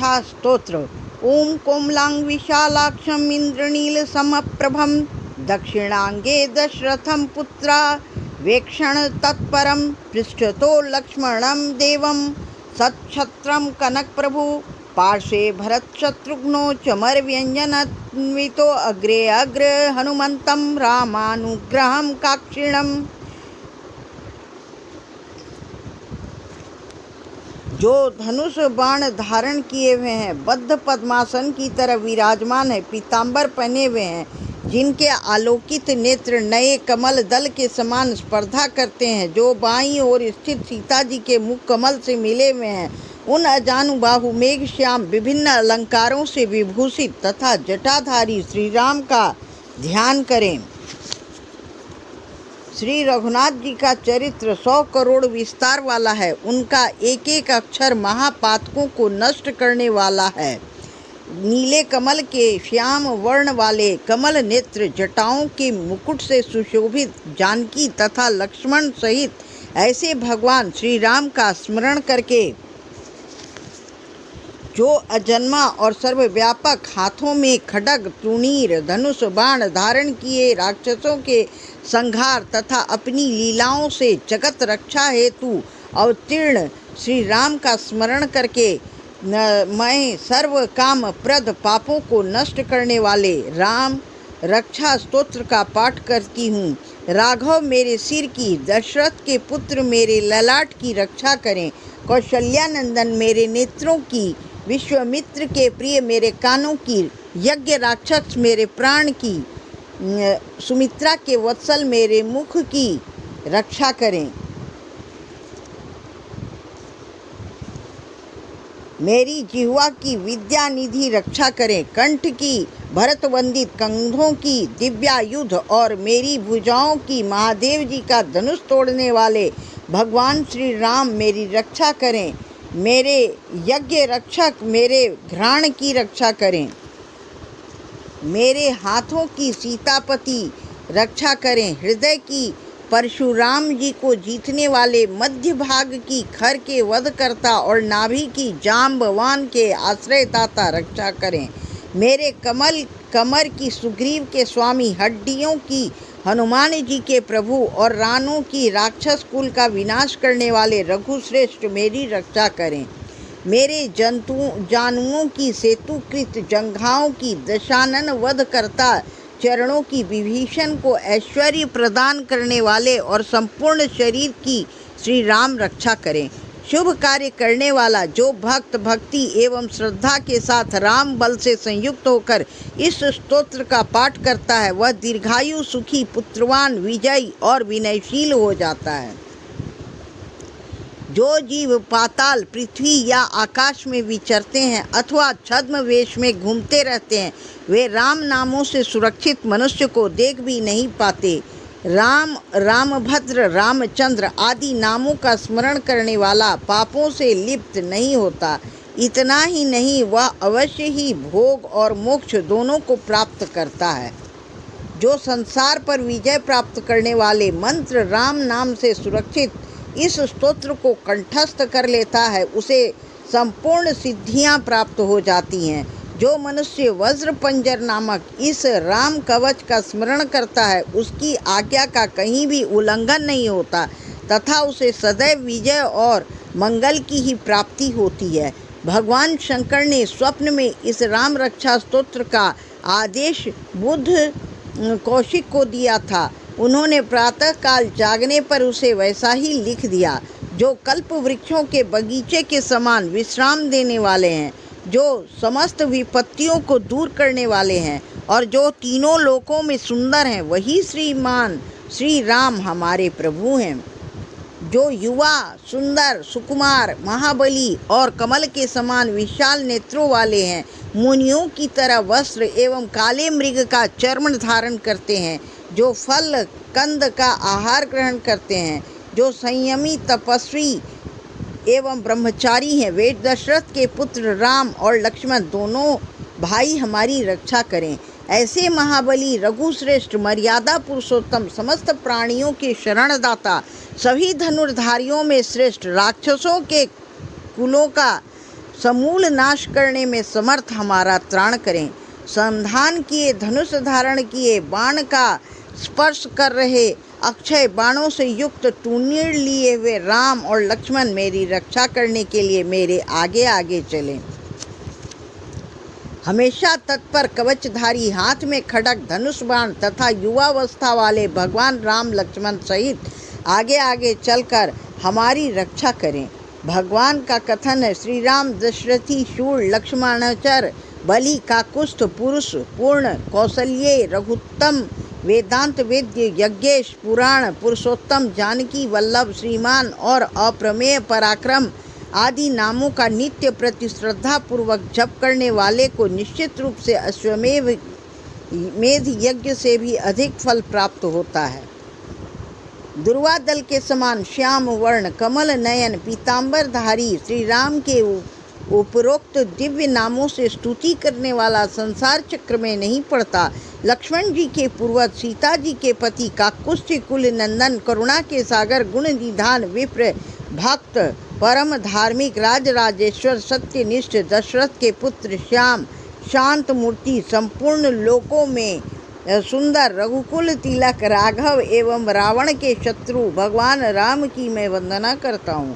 रक्षा स्तोत्र। ओम कोमलांग विशालाक्षम इंद्रनील समप्रभम दक्षिणांगे दशरथम पुत्रा वेक्षण तत्परम पृष्ठतो लक्ष्मणं देवं सच्छत्रम कनक प्रभु पार्श्वे भरत शत्रुघ्नो चमर व्यंजनन्वितो अग्रे अग्र हनुमंतं रामानुग्रहं काक्षिणम्। जो धनुष बाण धारण किए हुए हैं, बद्ध पद्मासन की तरह विराजमान है, पीतांबर पहने हुए हैं, जिनके आलोकित नेत्र नए कमल दल के समान स्पर्धा करते हैं, जो बाईं ओर स्थित सीता जी के मुख कमल से मिले हुए हैं, उन अजानुबाहु मेघ श्याम विभिन्न अलंकारों से विभूषित तथा जटाधारी श्री राम का ध्यान करें। श्री रघुनाथ जी का चरित्र 100 करोड़ विस्तार वाला है। उनका एक एक अक्षर महापातकों को नष्ट करने वाला है। नीले कमल के श्याम वर्ण वाले कमल नेत्र, जटाओं के मुकुट से सुशोभित जानकी तथा लक्ष्मण सहित ऐसे भगवान श्री राम का स्मरण करके जो अजन्मा और सर्वव्यापक, हाथों में खड्ग तूणीर धनुष बाण धारण किए राक्षसों के संहार तथा अपनी लीलाओं से जगत रक्षा हेतु अवतीर्ण श्री राम का स्मरण करके मैं सर्व काम प्रद पापों को नष्ट करने वाले राम रक्षा स्तोत्र का पाठ करती हूँ। राघव मेरे सिर की, दशरथ के पुत्र मेरे ललाट की रक्षा करें। कौशल्यानंदन मेरे नेत्रों की, विश्वामित्र के प्रिय मेरे कानों की, यज्ञ राक्षस मेरे प्राण की, सुमित्रा के वत्सल मेरे मुख की रक्षा करें। मेरी जिह्वा की विद्या निधि रक्षा करें। कंठ की, भरत वंदित कंधों की दिव्यायुध और मेरी भुजाओं की महादेव जी का धनुष तोड़ने वाले भगवान श्री राम मेरी रक्षा करें। मेरे यज्ञ रक्षक मेरे घ्राण की रक्षा करें। मेरे हाथों की सीतापति रक्षा करें। हृदय की, परशुराम जी को जीतने वाले मध्य भाग की, खर के वध करता और नाभि की, जाम्बवान के आश्रयदाता रक्षा करें। मेरे कमर की, सुग्रीव के स्वामी, हड्डियों की, हनुमान जी के प्रभु और रानों की, राक्षस कुल का विनाश करने वाले रघुश्रेष्ठ मेरी रक्षा करें। मेरे जानुओं की, सेतुकृत जंघाओं की, दशानन वध करता चरणों की, विभीषण को ऐश्वर्य प्रदान करने वाले और संपूर्ण शरीर की श्री राम रक्षा करें। शुभ कार्य करने वाला जो भक्त भक्ति एवं श्रद्धा के साथ राम बल से संयुक्त होकर इस स्तोत्र का पाठ करता है, वह दीर्घायु, सुखी, पुत्रवान, विजयी और विनयशील हो जाता है। जो जीव पाताल, पृथ्वी या आकाश में विचरते हैं अथवा छद्म वेश में घूमते रहते हैं, वे राम नामों से सुरक्षित मनुष्य को देख भी नहीं पाते। राम, रामभद्र, रामचंद्र आदि नामों का स्मरण करने वाला पापों से लिप्त नहीं होता। इतना ही नहीं, वह अवश्य ही भोग और मोक्ष दोनों को प्राप्त करता है। जो संसार पर विजय प्राप्त करने वाले मंत्र राम नाम से सुरक्षित इस स्तोत्र को कंठस्थ कर लेता है, उसे संपूर्ण सिद्धियां प्राप्त हो जाती हैं। जो मनुष्य वज्र पंजर नामक इस राम कवच का स्मरण करता है, उसकी आज्ञा का कहीं भी उल्लंघन नहीं होता तथा उसे सदैव विजय और मंगल की ही प्राप्ति होती है। भगवान शंकर ने स्वप्न में इस राम रक्षा स्तोत्र का आदेश बुद्ध कौशिक को दिया था। उन्होंने प्रातःकाल जागने पर उसे वैसा ही लिख दिया। जो कल्प वृक्षों के बगीचे के समान विश्राम देने वाले हैं, जो समस्त विपत्तियों को दूर करने वाले हैं और जो तीनों लोकों में सुंदर हैं, वही श्रीमान श्री राम हमारे प्रभु हैं। जो युवा, सुंदर, सुकुमार, महाबली और कमल के समान विशाल नेत्रों वाले हैं, मुनियों की तरह वस्त्र एवं काले मृग का चर्म धारण करते हैं, जो फल कंद का आहार ग्रहण करते हैं, जो संयमी, तपस्वी एवं ब्रह्मचारी हैं, वे दशरथ के पुत्र राम और लक्ष्मण दोनों भाई हमारी रक्षा करें। ऐसे महाबली, रघुश्रेष्ठ, मर्यादा पुरुषोत्तम, समस्त प्राणियों के शरणदाता, सभी धनुर्धारियों में श्रेष्ठ, राक्षसों के कुलों का समूल नाश करने में समर्थ हमारा त्राण करें। संधान किए, धनुष धारण किए, बाण का स्पर्श कर रहे, अक्षय बाणों से युक्त टूनीर लिए हुए राम और लक्ष्मण मेरी रक्षा करने के लिए मेरे आगे आगे चलें। हमेशा तत्पर कवचधारी, हाथ में खड्ग धनुष बाण तथा युवावस्था वाले भगवान राम लक्ष्मण सहित आगे आगे चलकर हमारी रक्षा करें। भगवान का कथन है, श्री राम दशरथी शूर लक्ष्मणचर बलि काकुस्थ पुरुष पूर्ण कौशल्ये रघुत्तम वेदांत वेद्य यज्ञेश पुराण पुरुषोत्तम जानकी वल्लभ श्रीमान और अप्रमेय पराक्रम आदि नामों का नित्य प्रति श्रद्धा पूर्वक जप करने वाले को निश्चित रूप से अश्वमेध यज्ञ से भी अधिक फल प्राप्त होता है। दुर्वा दल के समान श्याम वर्ण कमल नयन पीताम्बरधारी श्री राम के उपरोक्त दिव्य नामों से स्तुति करने वाला संसार चक्र में नहीं पड़ता। लक्ष्मण जी के पूर्वज, सीता जी के पति, काकुस्थ कुल नंदन, करुणा के सागर, गुण निधान, विप्र भक्त, परम धार्मिक, राजराजेश्वर, सत्यनिष्ठ, दशरथ के पुत्र, श्याम, शांत मूर्ति, संपूर्ण लोकों में सुंदर, रघुकुल तिलक, राघव एवं रावण के शत्रु भगवान राम की मैं वंदना करता हूँ।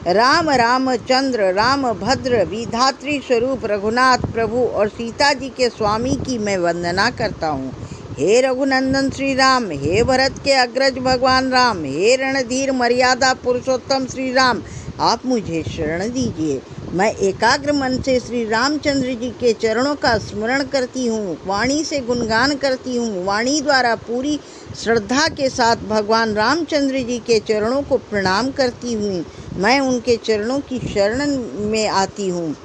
राम रामचंद्र, राम भद्र, विधात्री स्वरूप रघुनाथ प्रभु और सीता जी के स्वामी की मैं वंदना करता हूँ। हे रघुनंदन श्री राम, हे भरत के अग्रज भगवान राम, हे रणधीर मर्यादा पुरुषोत्तम श्री राम, आप मुझे शरण दीजिए। मैं एकाग्र मन से श्री रामचंद्र जी के चरणों का स्मरण करती हूँ, वाणी से गुणगान करती हूँ, वाणी द्वारा पूरी श्रद्धा के साथ भगवान रामचंद्र जी के चरणों को प्रणाम करती हूँ। मैं उनके चरणों की शरण में आती हूँ।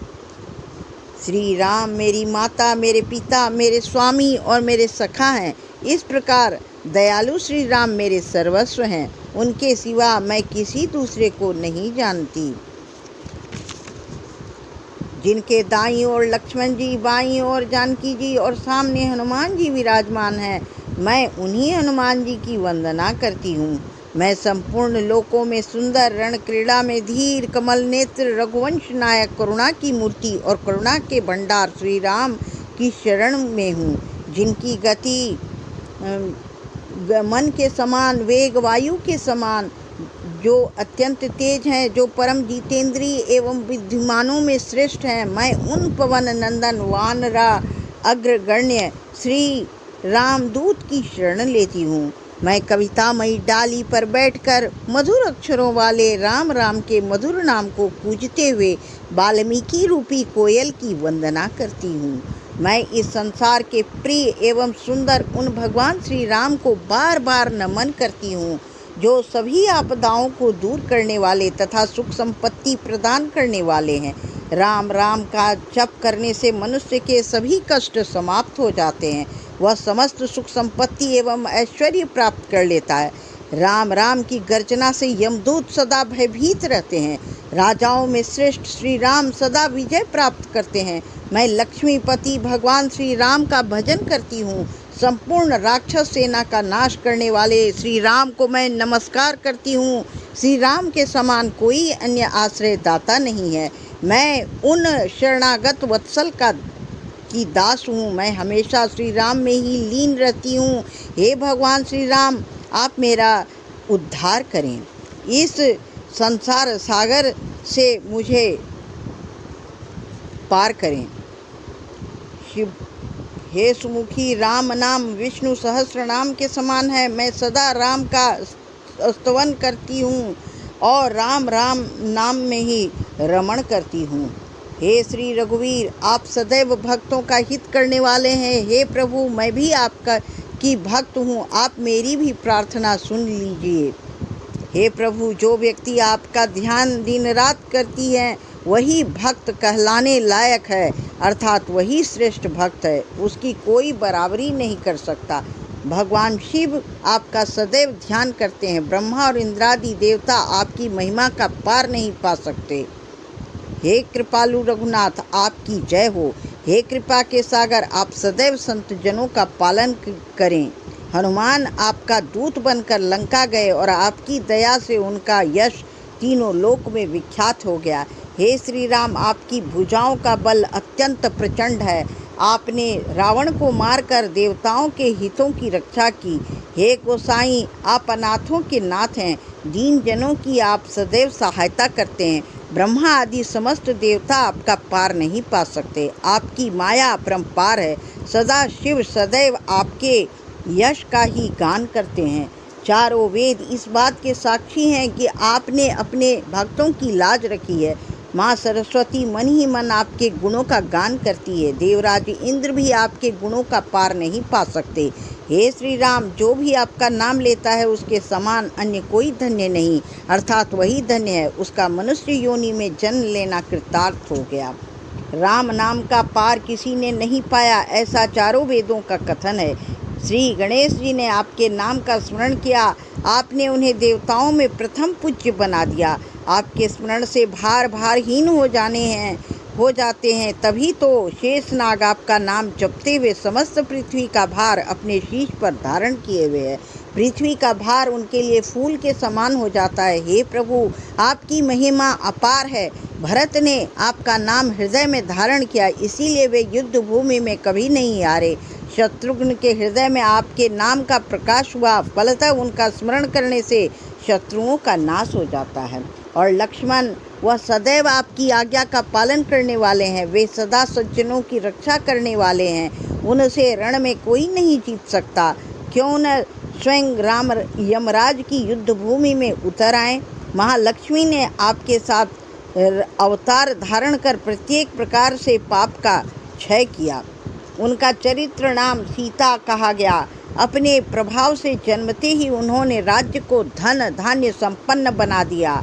श्री राम मेरी माता, मेरे पिता, मेरे स्वामी और मेरे सखा हैं। इस प्रकार दयालु श्री राम मेरे सर्वस्व हैं। उनके सिवा मैं किसी दूसरे को नहीं जानती। जिनके दाईं ओर लक्ष्मण जी, बाईं ओर जानकी जी और सामने हनुमान जी विराजमान हैं, मैं उन्हीं हनुमान जी की वंदना करती हूँ। मैं संपूर्ण लोकों में सुंदर, रण क्रीड़ा में धीर, कमल नेत्र, रघुवंश नायक, करुणा की मूर्ति और करुणा के भंडार श्री राम की शरण में हूँ। जिनकी गति मन के समान, वेग वायु के समान, जो अत्यंत तेज हैं, जो परम जितेंद्रिय एवं विद्वानों में श्रेष्ठ हैं, मैं उन पवन नंदन वानरा अग्रगण्य श्री रामदूत की शरण लेती हूँ। मैं कवितामयी डाली पर बैठकर मधुर अक्षरों वाले राम राम के मधुर नाम को पूजते हुए वाल्मीकि रूपी कोयल की वंदना करती हूँ। मैं इस संसार के प्रिय एवं सुंदर उन भगवान श्री राम को बार बार नमन करती हूँ, जो सभी आपदाओं को दूर करने वाले तथा सुख संपत्ति प्रदान करने वाले हैं। राम राम का जप करने से मनुष्य के सभी कष्ट समाप्त हो जाते हैं। वह समस्त सुख संपत्ति एवं ऐश्वर्य प्राप्त कर लेता है। राम राम की गर्जना से यमदूत सदा भयभीत रहते हैं। राजाओं में श्रेष्ठ श्री राम सदा विजय प्राप्त करते हैं। मैं लक्ष्मीपति भगवान श्री राम का भजन करती हूँ। संपूर्ण राक्षस सेना का नाश करने वाले श्री राम को मैं नमस्कार करती हूँ। श्री राम के समान कोई अन्य आश्रय दाता नहीं है। मैं उन शरणागत वत्सल की दास हूँ। मैं हमेशा श्री राम में ही लीन रहती हूँ। हे भगवान श्री राम, आप मेरा उद्धार करें, इस संसार सागर से मुझे पार करें। शिव हे सुमुखी, राम नाम विष्णु सहस्त्र नाम के समान है। मैं सदा राम का स्तवन करती हूँ और राम राम नाम में ही रमण करती हूँ। हे श्री रघुवीर, आप सदैव भक्तों का हित करने वाले हैं। हे प्रभु, मैं भी आपका की भक्त हूँ, आप मेरी भी प्रार्थना सुन लीजिए। हे प्रभु, जो व्यक्ति आपका ध्यान दिन रात करती है वही भक्त कहलाने लायक है, अर्थात वही श्रेष्ठ भक्त है। उसकी कोई बराबरी नहीं कर सकता। भगवान शिव आपका सदैव ध्यान करते हैं। ब्रह्मा और इंद्रादि देवता आपकी महिमा का पार नहीं पा सकते। हे कृपालु रघुनाथ, आपकी जय हो। हे कृपा के सागर, आप सदैव संत जनों का पालन करें। हनुमान आपका दूत बनकर लंका गए और आपकी दया से उनका यश तीनों लोक में विख्यात हो गया। हे श्री राम, आपकी भुजाओं का बल अत्यंत प्रचंड है। आपने रावण को मारकर देवताओं के हितों की रक्षा की। हे गोसाई, आप अनाथों के नाथ हैं। दीन जनों की आप सदैव सहायता करते हैं। ब्रह्मा आदि समस्त देवता आपका पार नहीं पा सकते। आपकी माया अपरंपार है। सदा शिव सदैव आपके यश का ही गान करते हैं। चारों वेद इस बात के साक्षी हैं कि आपने अपने भक्तों की लाज रखी है। माँ सरस्वती मन ही मन आपके गुणों का गान करती है। देवराज इंद्र भी आपके गुणों का पार नहीं पा सकते। हे श्री राम, जो भी आपका नाम लेता है उसके समान अन्य कोई धन्य नहीं, अर्थात वही धन्य है। उसका मनुष्य योनि में जन्म लेना कृतार्थ हो गया। राम नाम का पार किसी ने नहीं पाया, ऐसा चारों वेदों का कथन है। श्री गणेश जी ने आपके नाम का स्मरण किया। आपने उन्हें देवताओं में प्रथम पूज्य बना दिया। आपके स्मरण से भारहीन हो जाते हैं। तभी तो शेषनाग आपका नाम जपते हुए समस्त पृथ्वी का भार अपने शीश पर धारण किए हुए है। पृथ्वी का भार उनके लिए फूल के समान हो जाता है। हे प्रभु, आपकी महिमा अपार है। भरत ने आपका नाम हृदय में धारण किया, इसीलिए वे युद्ध भूमि में कभी नहीं हारे। शत्रुघ्न के हृदय में आपके नाम का प्रकाश हुआ, फलतः उनका स्मरण करने से शत्रुओं का नाश हो जाता है। और लक्ष्मण, वह सदैव आपकी आज्ञा का पालन करने वाले हैं। वे सदा सज्जनों की रक्षा करने वाले हैं। उनसे रण में कोई नहीं जीत सकता। क्यों न स्वयं राम यमराज की युद्ध भूमि में उतर आए। महालक्ष्मी ने आपके साथ अवतार धारण कर प्रत्येक प्रकार से पाप का क्षय किया। उनका चरित्र नाम सीता कहा गया। अपने प्रभाव से जन्मते ही उन्होंने राज्य को धन धान्य संपन्न बना दिया।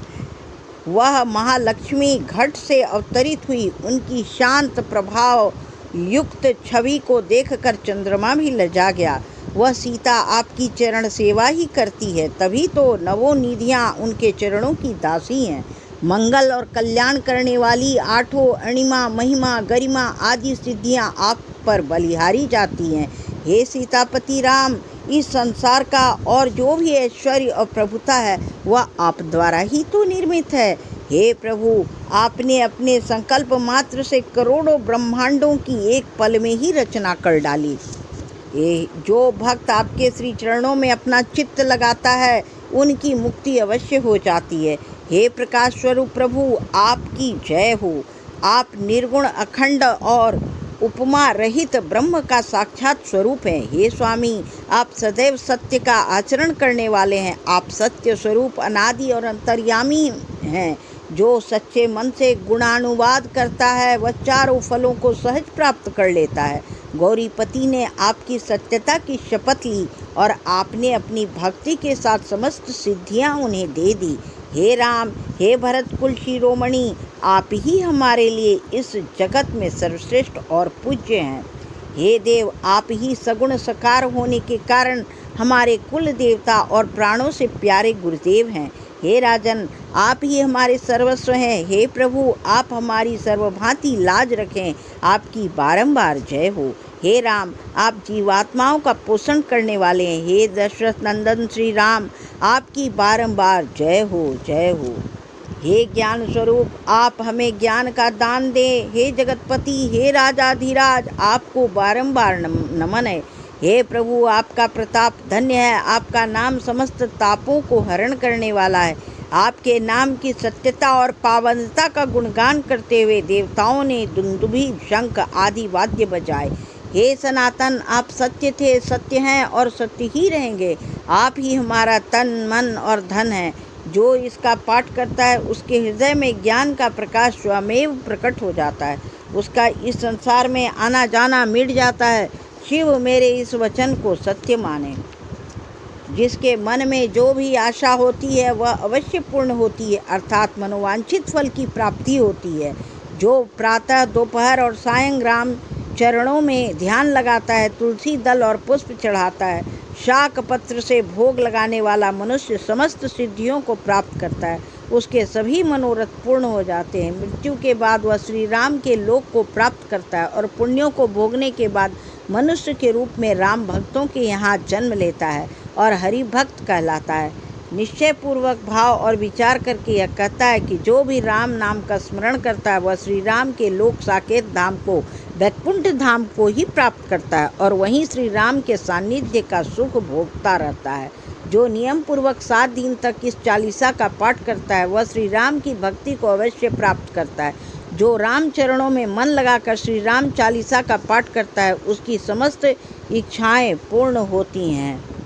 वह महालक्ष्मी घट से अवतरित हुई। उनकी शांत प्रभाव युक्त छवि को देखकर चंद्रमा भी लजा गया। वह सीता आपकी चरण सेवा ही करती है, तभी तो नवोनिधियाँ उनके चरणों की दासी हैं। मंगल और कल्याण करने वाली आठों अणिमा, महिमा, गरिमा आदि सिद्धियाँ आप पर बलिहारी जाती हैं। हे सीतापति राम, इस संसार का और जो भी ऐश्वर्य और प्रभुता है वह आप द्वारा ही तो निर्मित है। हे प्रभु, आपने अपने संकल्प मात्र से करोड़ों ब्रह्मांडों की एक पल में ही रचना कर डाली। जो भक्त आपके श्री चरणों में अपना चित्त लगाता है उनकी मुक्ति अवश्य हो जाती है। हे प्रकाश स्वरूप प्रभु, आपकी जय हो। आप निर्गुण, अखंड और उपमा रहित ब्रह्म का साक्षात स्वरूप हैं। हे स्वामी, आप सदैव सत्य का आचरण करने वाले हैं। आप सत्य स्वरूप, अनादि और अंतर्यामी हैं। जो सच्चे मन से गुणानुवाद करता है वह चारों फलों को सहज प्राप्त कर लेता है। गौरीपति ने आपकी सत्यता की शपथ ली और आपने अपनी भक्ति के साथ समस्त सिद्धियां उन्हें दे दी। हे राम, हे भरत कुल शिरोमणि, आप ही हमारे लिए इस जगत में सर्वश्रेष्ठ और पूज्य हैं। हे देव, आप ही सगुण सकार होने के कारण हमारे कुल देवता और प्राणों से प्यारे गुरुदेव हैं। हे राजन, आप ही हमारे सर्वस्व हैं। हे प्रभु, आप हमारी सर्वभांति लाज रखें। आपकी बारंबार जय हो। हे राम, आप जीवात्माओं का पोषण करने वाले हैं। हे दशरथ नंदन श्री राम, आपकी बारंबार जय हो, जय हो। हे ज्ञान स्वरूप, आप हमें ज्ञान का दान दें। हे जगतपति, हे राजाधिराज, आपको बारंबार नमन है। हे प्रभु, आपका प्रताप धन्य है। आपका नाम समस्त तापों को हरण करने वाला है। आपके नाम की सत्यता और पावनता का गुणगान करते हुए देवताओं ने दुंदुभी, शंख आदि वाद्य बजाए। हे सनातन, आप सत्य थे, सत्य हैं और सत्य ही रहेंगे। आप ही हमारा तन, मन और धन है। जो इसका पाठ करता है उसके हृदय में ज्ञान का प्रकाश स्वयमेव प्रकट हो जाता है। उसका इस संसार में आना जाना मिट जाता है। शिव मेरे इस वचन को सत्य माने। जिसके मन में जो भी आशा होती है वह अवश्य पूर्ण होती है, अर्थात मनोवांछित फल की प्राप्ति होती है। जो प्रातः, दोपहर और सायंग्राम चरणों में ध्यान लगाता है, तुलसी दल और पुष्प चढ़ाता है, शाक पत्र से भोग लगाने वाला मनुष्य समस्त सिद्धियों को प्राप्त करता है। उसके सभी मनोरथ पूर्ण हो जाते हैं। मृत्यु के बाद वह श्री राम के लोक को प्राप्त करता है और पुण्यों को भोगने के बाद मनुष्य के रूप में राम भक्तों के यहाँ जन्म लेता है और हरि भक्त कहलाता है। निश्चयपूर्वक भाव और विचार करके यह कहता है कि जो भी राम नाम का स्मरण करता है वह श्री राम के लोक साकेत धाम को, वैकुंठ धाम को ही प्राप्त करता है और वहीं श्री राम के सानिध्य का सुख भोगता रहता है। जो नियम पूर्वक 7 दिन तक इस चालीसा का पाठ करता है वह श्री राम की भक्ति को अवश्य प्राप्त करता है। जो राम चरणों में मन लगाकर श्री राम चालीसा का पाठ करता है उसकी समस्त इच्छाएं पूर्ण होती हैं।